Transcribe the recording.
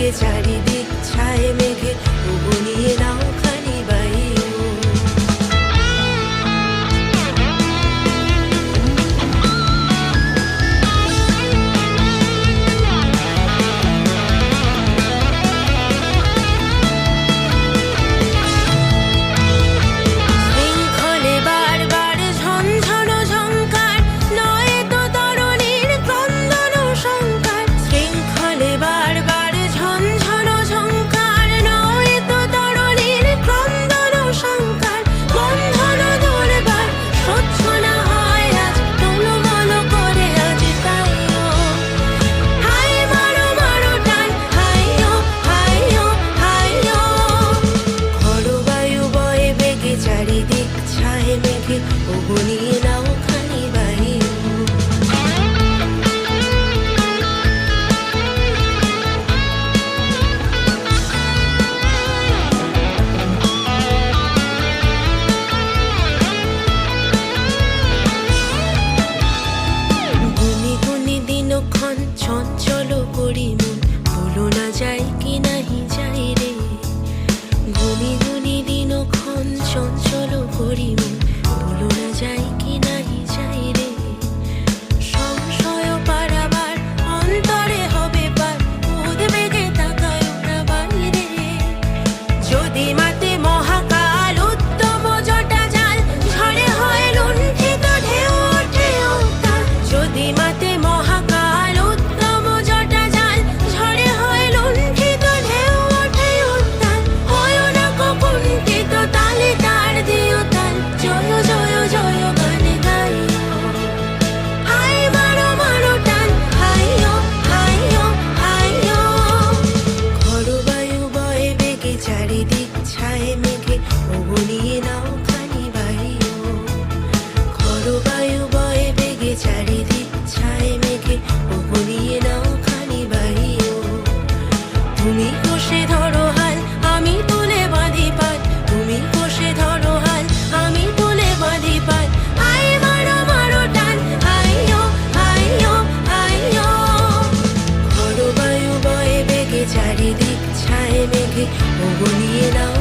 বেগে চারিদিক ছায় মেঘে তবু নিয়ে নাও খানি বায়ু। চারিদিক ছায় মেঘে তবু নিয়ে নাও খানি বায়ু। গুনি গুনি দিনক্ষণ চঞ্চল করি মন, বলো না যাই কি নাহি যাই রে। গুনি গুনি দিনক্ষণ চঞ্চল করি মন, বলো না যাই কি নাহি যাই রে। সংশয় পারাবার অন্তরে হবে পার, উদ্বেগে তাকায় ওরা বাইরে। যদি মাতে মহাকাল উত্তম জটা জাল, ঝড়ে হয় লুণ্ঠিত ঢেউ ওঠে উত্তাল। যদি মাতে মহাকাল উত্তম জটা জাল, ঝড়ে হয় লুণ্ঠিত ঢেউ ওঠে উত্তাল। হয় না কুণ্ঠিত তালে তার দিও তাল, জয় জয় জয় গানে গাইও। হাই মারো মারো টান, হাইও হাইও হাইও। খড় বায়ু বয়ে বেগে চারিদিক ছায় মেঘে তবু নিয়ে নাও খানি বায়ু। খড় বায়ু বয়ে বেগে চারিদিক ছায় মেঘে তবু নিয়ে নাও খানি বায়ু। তুমি কষে ধরো হাল, আমি তুলে বাঁধি পাল। তুমি কষে ধরো হাল, আমি তুলে বাঁধি পাল। হাই মারো মারো টান, হাইও হাইও হাইও। খড় বায়ু বয়ে বেগে চারিদিক ছায় মেঘে তবু নিয়ে নাও।